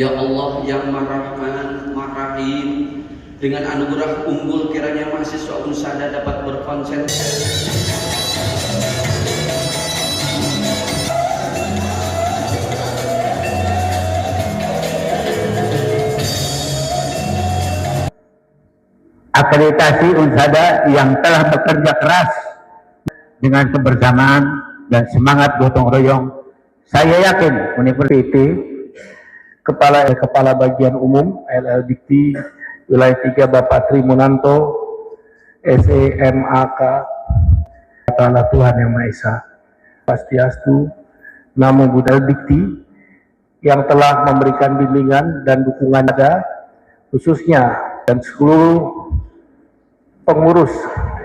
Ya Allah yang Maha Rahman, Maha Rahim, dengan anugerah unggul kiranya mahasiswa Unsada dapat berkonsentrasi. Akreditasi Unsada yang telah bekerja keras dengan kebersamaan dan semangat gotong royong, saya yakin Universitas Kepala Bagian Umum LL Dikti Wilayah 3 Bapak Tri Munanto SEMAK, Ta'ala Tuhan Yang Maha Esa, Pastiastu, Namo Buddhaya Dikti yang telah memberikan bimbingan dan dukungan ada khususnya dan seluruh pengurus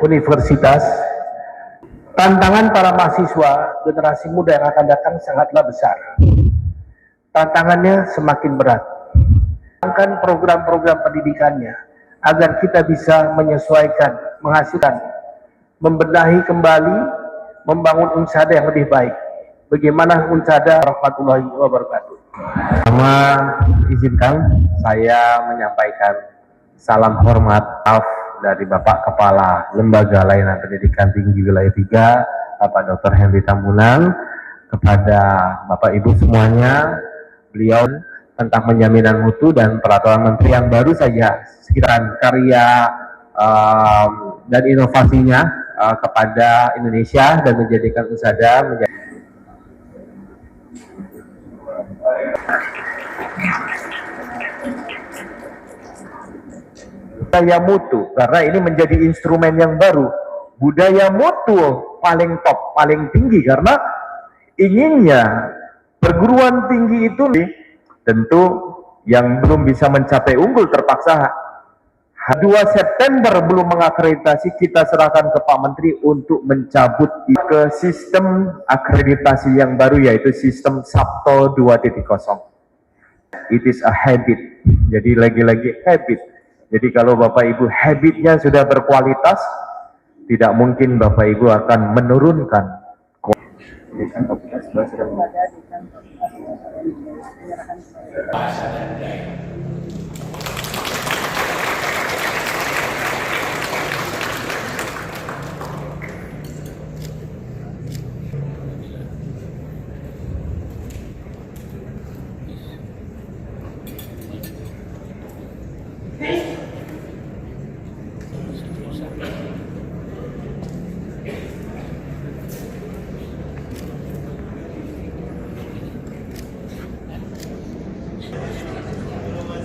universitas. Tantangan para mahasiswa generasi muda yang akan datang sangatlah besar. Tantangannya semakin berat. Angkat program-program pendidikannya agar kita bisa menyesuaikan, menghasilkan, membenahi kembali, membangun Unsada yang lebih baik. Bagaimana Unsada? Warahmatullahi wabarakatuh. Pertama, izinkan saya menyampaikan salam hormat, maaf dari Bapak Kepala Lembaga Layanan Pendidikan Tinggi Wilayah 3, Bapak Dr. Henry Tambunan, kepada Bapak Ibu semuanya. Beliau tentang penjaminan mutu dan peraturan menteri yang baru saja sekiranya karya dan inovasinya kepada Indonesia dan menjadikan Unsada menjadi budaya mutu, karena ini menjadi instrumen yang baru. Budaya mutu paling top, paling tinggi, karena inginnya perguruan tinggi itu tentu yang belum bisa mencapai unggul terpaksa 2 September belum mengakreditasi, kita serahkan ke Pak Menteri untuk mencabut ke sistem akreditasi yang baru, yaitu sistem Sabto 2.0. It is a habit, jadi lagi-lagi habit. Jadi kalau Bapak Ibu habitnya sudah berkualitas, tidak mungkin Bapak Ibu akan menurunkan.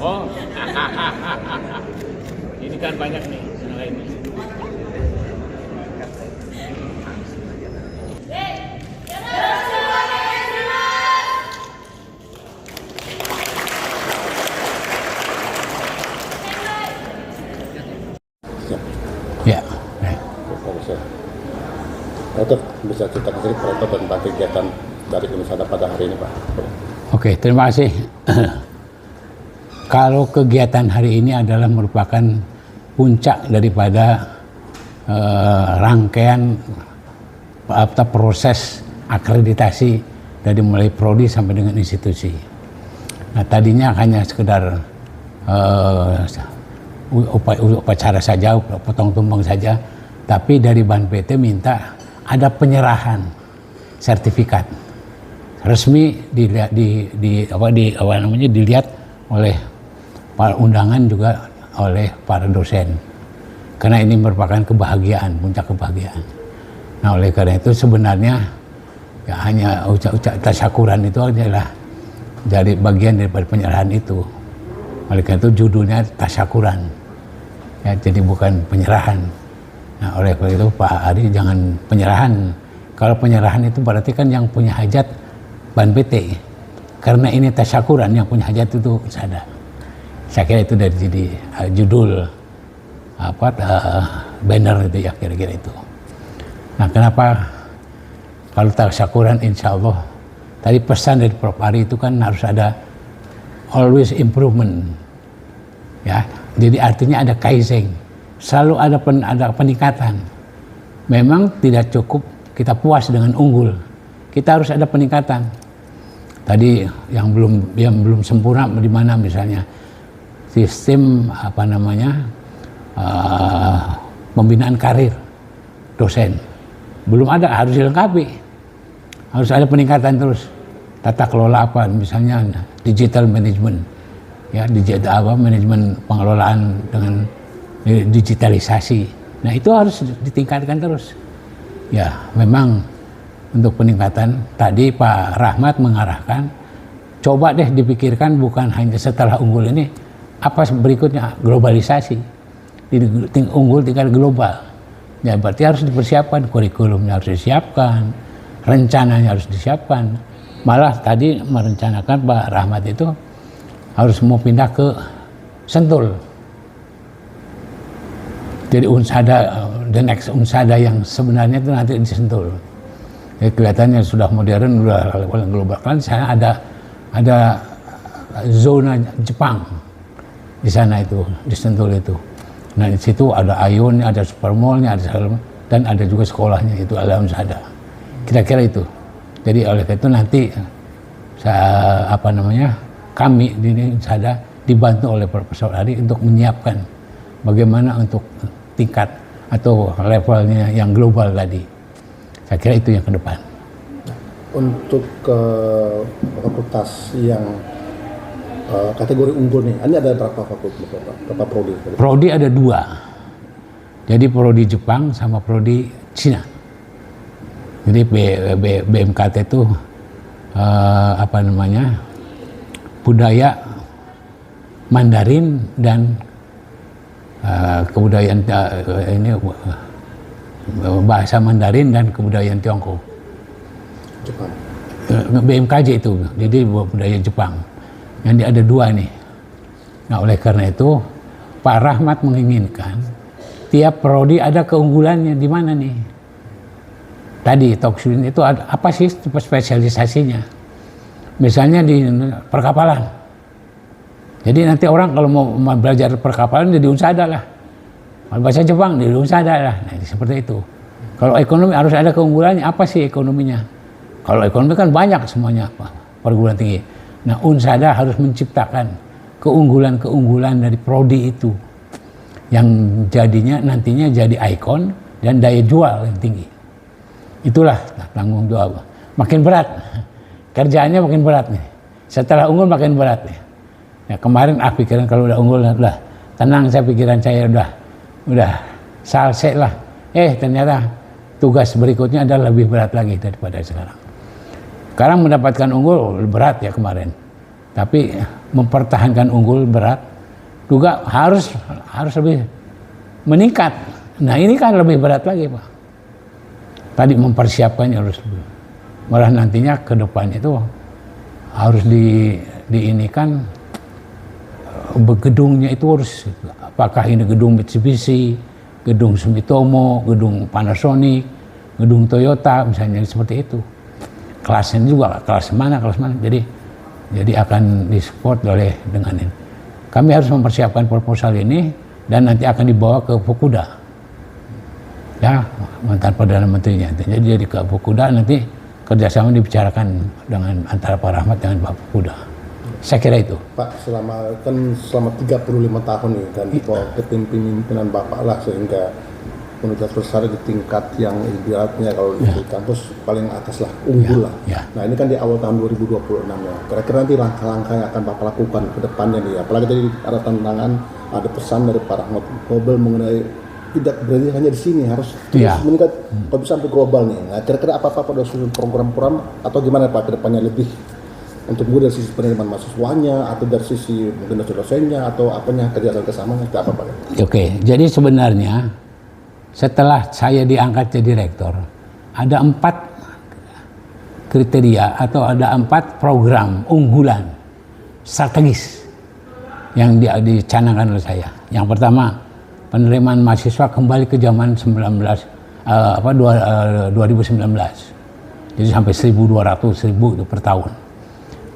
Oh, ini kan banyak nih yang lain. Ya. Untuk bisa kita kasih foto tentang kegiatan dari Unsada pada hari ini, Pak. Oke, terima kasih. Kalau kegiatan hari ini adalah merupakan puncak daripada rangkaian proses akreditasi dari mulai prodi sampai dengan institusi. Nah, tadinya hanya sekedar upacara saja, potong tumpeng saja, tapi dari Ban PT minta ada penyerahan sertifikat resmi dilihat oleh para undangan juga oleh para dosen, karena ini merupakan kebahagiaan, puncak kebahagiaan. Nah, oleh karena itu sebenarnya ya hanya ucap-ucap tasyakuran itu adalah dari bagian daripada penyerahan itu. Oleh karena itu judulnya tasyakuran, ya, jadi bukan penyerahan. Nah, oleh karena itu Pak Ari jangan penyerahan. Kalau penyerahan itu berarti kan yang punya hajat Ban PT, karena ini tasyakuran, yang punya hajat itu Unsada. Saya kira itu dari jadi judul banner itu ya, kira-kira itu. Nah, kenapa kalau tasyakuran? Insya Allah tadi pesan dari Prof. Ari itu kan harus ada always improvement, ya. Jadi artinya ada kaizen, selalu ada peningkatan. Memang tidak cukup kita puas dengan unggul, kita harus ada peningkatan. tadi yang belum sempurna di mana misalnya sistem pembinaan karir dosen belum ada, harus dilengkapi, harus ada peningkatan terus. Tata kelola apa misalnya digital management, ya manajemen pengelolaan dengan digitalisasi. Nah itu harus ditingkatkan terus. Ya memang untuk peningkatan tadi Pak Rahmat mengarahkan, coba deh dipikirkan bukan hanya setelah unggul ini, apa berikutnya, globalisasi, unggul tingkat global. Ya berarti harus dipersiapkan, kurikulumnya harus disiapkan, rencananya harus disiapkan. Malah tadi merencanakan Pak Rahmat itu harus mau pindah ke Sentul. Jadi Unsada, the next Unsada yang sebenarnya itu nanti di Sentul. Ya, kelihatannya sudah modern, sudah global. Kan sana ada zona Jepang di sana itu, di Sentul itu. Nah di situ ada Ayonnya, ada Supermallnya, dan ada juga sekolahnya itu ada Unsada. Kira-kira itu. Jadi oleh itu nanti kami di Unsada dibantu oleh Profesor Ari untuk menyiapkan bagaimana untuk tingkat atau levelnya yang global tadi. Saya kira itu yang ke depan. Untuk fakultas yang kategori unggul nih, ini ada berapa fakultas, berapa prodi? Prodi ada 2. Jadi prodi Jepang sama prodi Cina. Jadi BMKT itu budaya Mandarin dan kebudayaan bahasa Mandarin dan kebudayaan Tiongkok. Jepang. BMKJ itu, jadi budaya Jepang. Yang ada 2 nih. Nah oleh karena itu Pak Rahmat menginginkan tiap prodi ada keunggulannya di mana nih. Tadi Toksin itu ada, apa sih spesialisasinya? Misalnya di perkapalan. Jadi nanti orang kalau mau belajar perkapalan jadi Unsada lah. Bahasa Jepang jadi Unsada lah. Nah, seperti itu. Kalau ekonomi harus ada keunggulannya. Apa sih ekonominya? Kalau ekonomi kan banyak semuanya perguruan tinggi. Nah Unsada harus menciptakan keunggulan-keunggulan dari prodi itu. Yang jadinya nantinya jadi ikon dan daya jual yang tinggi. Itulah tanggung jawab. Makin berat, kerjaannya makin berat nih. Setelah unggul makin berat nih. Ya, kemarin pikiran kalau udah unggul udah tenang, pikiran saya udah selesai lah. Ternyata tugas berikutnya adalah lebih berat lagi daripada sekarang. Sekarang mendapatkan unggul berat ya kemarin. Tapi mempertahankan unggul berat juga harus lebih meningkat. Nah ini kan lebih berat lagi Pak. Tadi mempersiapkannya harus malah nantinya ke depan itu harus diinikan gedungnya itu harus, apakah ini gedung Mitsubishi, gedung Sumitomo, gedung Panasonic, gedung Toyota misalnya seperti itu. Kelasnya juga kelas mana. Jadi akan disupport oleh dengan ini. Kami harus mempersiapkan proposal ini dan nanti akan dibawa ke Fukuda. Ya, mantan Perdana Menterinya. Jadi ke Fukuda nanti kerjasama dibicarakan dengan antara Pak Rahmat dengan Pak Fukuda. Saya kira itu. Pak, selama 35 tahun nih dan di bawah kepemimpinan Bapak lah sehingga Universitas Besar di tingkat yang ibaratnya kalau di kampus paling atas lah, unggul lah. Nah ini kan di awal tahun 2026 ya. Kira-kira nanti langkah-langkah yang akan Bapak lakukan ke depannya nih. Apalagi tadi ada tantangan, ada pesan dari Pak Rahmat Nobel mengenai tidak berhenti hanya di sini, harus terus meningkat kalau bisa sampai global nih. Nah kira-kira apa-apa pada susun program-program atau gimana Pak ke depannya lebih untuk dari sisi penerimaan mahasiswanya atau dari sisi mungkin dosennya atau apanya kerjasama kesamanya apa Pak? Oke, jadi sebenarnya setelah saya diangkat jadi rektor, ada 4 kriteria atau ada 4 program unggulan strategis yang dicanangkan oleh saya. Yang pertama, penerimaan mahasiswa kembali ke zaman 2019. Jadi sampai 1.200 itu per tahun.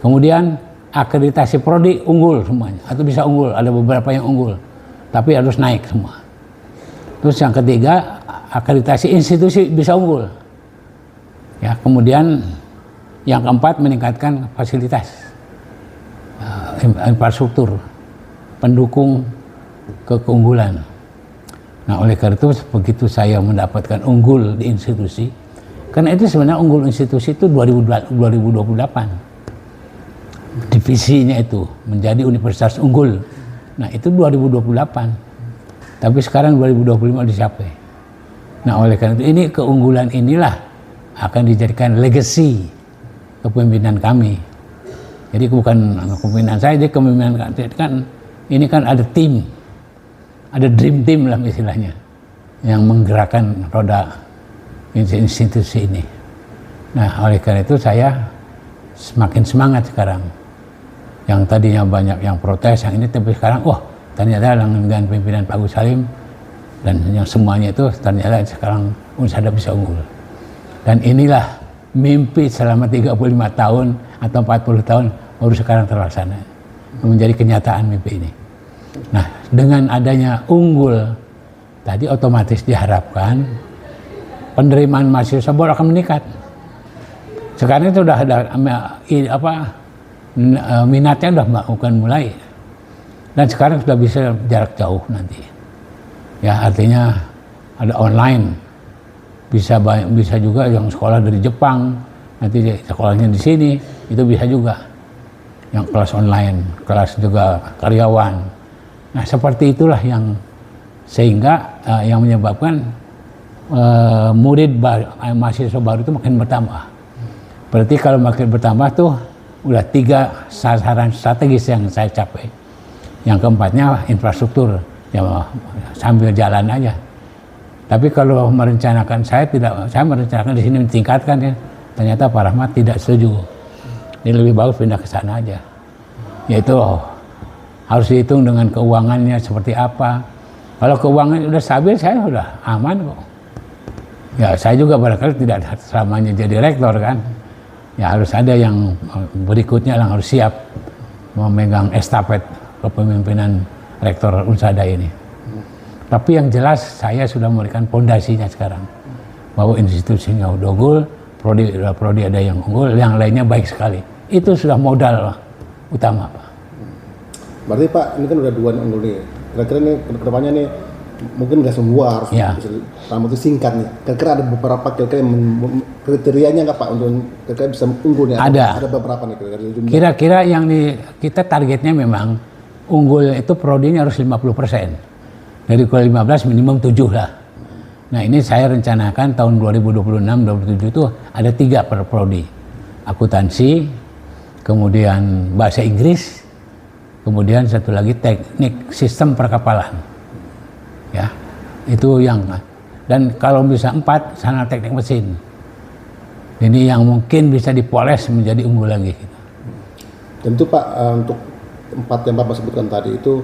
Kemudian akreditasi prodi unggul semuanya atau bisa unggul, ada beberapa yang unggul, tapi harus naik semua. Terus yang ketiga, akreditasi institusi bisa unggul. Ya, kemudian Yang keempat, meningkatkan fasilitas infrastruktur pendukung keunggulan. Nah, oleh karena itu begitu saya mendapatkan unggul di institusi, karena itu sebenarnya unggul institusi itu 2028. Divisinya itu menjadi universitas unggul. Nah, itu 2028. Tapi sekarang 2025 dicapai. Nah, oleh karena itu ini keunggulan inilah akan dijadikan legacy kepemimpinan kami. Jadi bukan kepemimpinan saya, jadi kepemimpinan kan ini kan ada tim, ada dream team lah istilahnya, yang menggerakkan roda institusi ini. Nah, oleh karena itu saya semakin semangat sekarang. Yang tadinya banyak yang protes, yang ini, tapi sekarang, wah, ternyata dengan pimpinan Pak Agus Salim dan yang semuanya itu ternyata sekarang Unsada bisa unggul. Dan inilah mimpi selama 35 tahun atau 40 tahun baru sekarang terlaksana, menjadi kenyataan mimpi ini. Nah, dengan adanya unggul tadi otomatis diharapkan penerimaan mahasiswa baru akan meningkat. Sekarang itu sudah ada minatnya sudah bukan mulai, dan sekarang sudah bisa jarak jauh nanti. Ya, artinya ada online, bisa juga yang sekolah dari Jepang nanti sekolahnya di sini itu bisa juga. Yang kelas online, kelas juga karyawan. Nah, seperti itulah yang sehingga yang menyebabkan mahasiswa baru itu makin bertambah. Berarti kalau makin bertambah tuh udah 3 sasaran strategis yang saya capai. Yang keempatnya infrastruktur, ya sambil jalan aja. Tapi kalau merencanakan saya merencanakan di sini meningkatkan ya. Ternyata Pak Rahmat tidak setuju. Ini lebih bagus pindah ke sana aja. Yaitu harus dihitung dengan keuangannya seperti apa. Kalau keuangan udah stabil, saya sudah aman kok. Ya, saya juga barangkali tidak selamanya jadi rektor kan. Ya, harus ada yang berikutnya yang harus siap memegang estafet kepemimpinan rektor Unsada ini. Tapi yang jelas saya sudah memberikan pondasinya sekarang. Bahwa institusinya udah unggul, prodi ada yang unggul, yang lainnya baik sekali. Itu sudah modal utama, Pak. Berarti Pak, ini kan udah 2 yang unggul nih. Kira-kira nih kedepannya nih mungkin nggak semua harus rambut itu singkat nih. Kira-kira ada beberapa kriterianya nggak Pak untuk kira-kira bisa unggul nih? Ada beberapa nih kira-kira yang kita targetnya memang unggul itu prodinya harus 50%. Dari kuliah 15 minimum 7 lah. Nah, ini saya rencanakan tahun 2026-2027 itu ada 3 per prodi. Akuntansi, kemudian bahasa Inggris, kemudian satu lagi teknik sistem perkapalan. Ya, itu yang, dan kalau bisa 4 sana teknik mesin. Ini yang mungkin bisa dipoles menjadi unggul lagi. Dan itu Pak, untuk 4 yang Bapak sebutkan tadi itu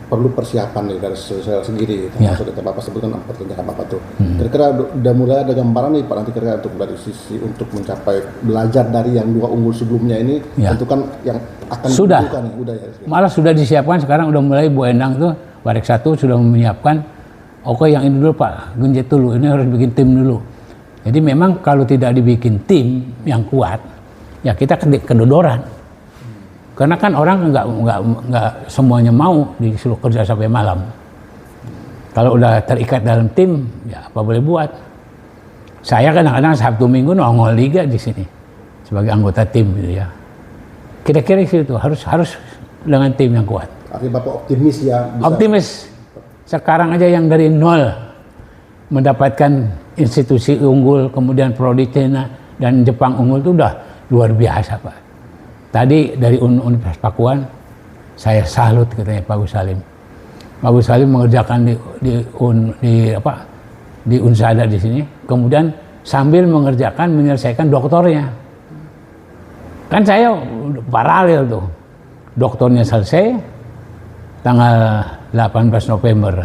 perlu persiapan nih dari sendiri, termasuk yang Bapak sebutkan 4 rencana Bapak tuh. Kira-kira udah mulai ada gambaran nih Pak nanti kira-kira untuk dari sisi untuk mencapai belajar dari yang 2 unggul sebelumnya ini, tentu kan yang akan sudah nih, ya. Malah sudah disiapkan sekarang, udah mulai Bu Endang tuh Barek 1 sudah menyiapkan. Oke, yang ini dulu Pak, genjet dulu, ini harus bikin tim dulu. Jadi memang kalau tidak dibikin tim yang kuat, ya kita kedodoran. Karena kan orang nggak semuanya mau disuruh kerja sampai malam. Kalau udah terikat dalam tim, ya apa boleh buat. Saya kadang-kadang Sabtu Minggu nongol liga di sini sebagai anggota tim gitu ya. Kira-kira itu harus dengan tim yang kuat. Artinya Bapak optimis ya? Optimis. Sekarang aja yang dari nol mendapatkan institusi unggul, kemudian prodi Cina dan Jepang unggul itu udah luar biasa Pak. Tadi dari Universitas Pakuan, saya salut katanya Pak Agus Salim. Pak Agus Salim mengerjakan di Unsada di sini, kemudian sambil menyelesaikan doktornya. Kan saya paralel tuh, doktornya selesai tanggal 18 November.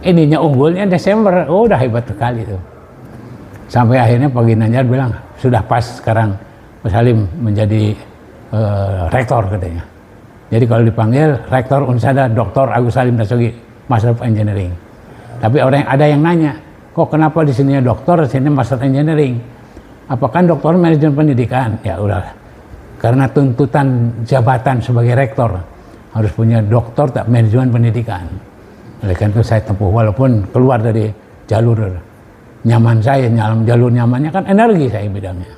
Ininya unggulnya Desember, udah hebat sekali tuh. Sampai akhirnya Pak Ginanjar bilang, sudah pas sekarang Pak Salim menjadi rektor katanya. Jadi kalau dipanggil rektor Unsada Dr. Agus Salim Dasogi, Master of Engineering. Tapi ada yang nanya, kok kenapa di sininya doktor, di sini Master Engineering? apakah doktor manajemen pendidikan? Ya udah, karena tuntutan jabatan sebagai rektor harus punya doktor tak manajemen pendidikan. Oleh karena itu saya tempuh, walaupun keluar dari jalur nyaman saya, jalur nyamannya kan energi saya bidangnya.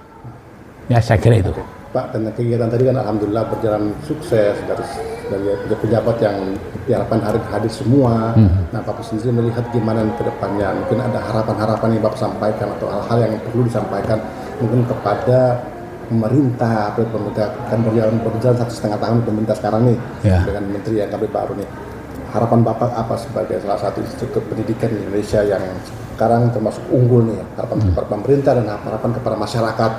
Ya saya kira itu. Pak, dan kegiatan tadi kan alhamdulillah berjalan sukses dari pejabat yang diharapkan hadir semua. Nah, Bapak sendiri melihat gimana ke depannya? Mungkin ada harapan-harapan yang Bapak sampaikan atau hal-hal yang perlu disampaikan mungkin kepada pemerintah kan berjalan 1,5 tahun pemerintah sekarang nih dengan menteri yang kami baru nih. Harapan Bapak apa sebagai salah satu institusi pendidikan di Indonesia yang sekarang termasuk unggul nih? Harapan kepada pemerintah dan harapan kepada masyarakat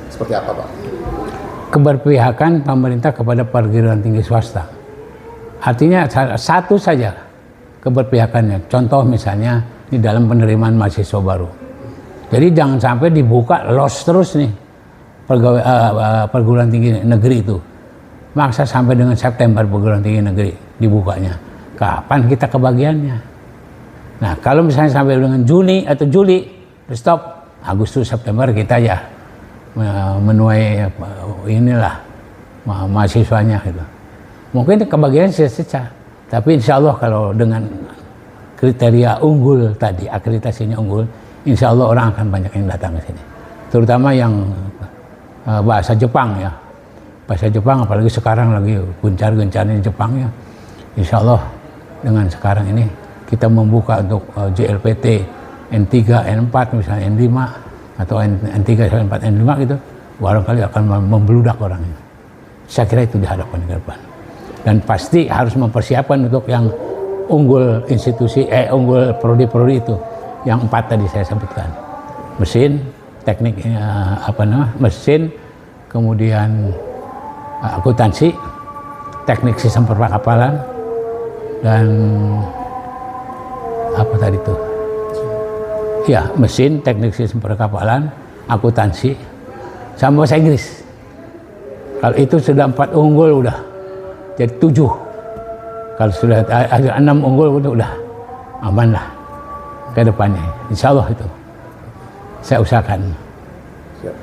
seperti apa, Pak? Keberpihakan pemerintah kepada perguruan tinggi swasta. Artinya satu saja keberpihakannya. Contoh misalnya di dalam penerimaan mahasiswa baru. Jadi jangan sampai dibuka los terus nih perguruan tinggi negeri itu. Maksa sampai dengan September perguruan tinggi negeri dibukanya. Kapan kita kebagiannya? Nah, kalau misalnya sampai dengan Juni atau Juli, stop. Agustus, September kita ya menuai inilah mahasiswanya gitu. Mungkin kebagian sia-sia, tapi insya Allah kalau dengan kriteria unggul tadi, akreditasinya unggul, insya Allah orang akan banyak yang datang ke sini. Terutama yang bahasa Jepang ya, bahasa Jepang apalagi sekarang lagi gencar-gencarnya Jepang ya. Insya Allah dengan sekarang ini kita membuka untuk JLPT N3, N4 misalnya N5 atau N3, N4, N5 gitu, barangkali akan membludak orangnya. Saya kira itu diharapkan ke depan. Dan pasti harus mempersiapkan untuk yang unggul institusi, unggul prodi-prodi itu. Yang 4 tadi saya sebutkan. Mesin, teknik mesin, kemudian akuntansi, teknik sistem perkapalan, dan apa tadi tuh? Ya, mesin, teknik sistem perkapalan, akuntansi, sama bahasa Inggris. Kalau itu sudah 4 unggul udah jadi 7. Kalau sudah ada 6 unggul udah aman lah ke depannya. Insya Allah itu saya usahakan. Siap.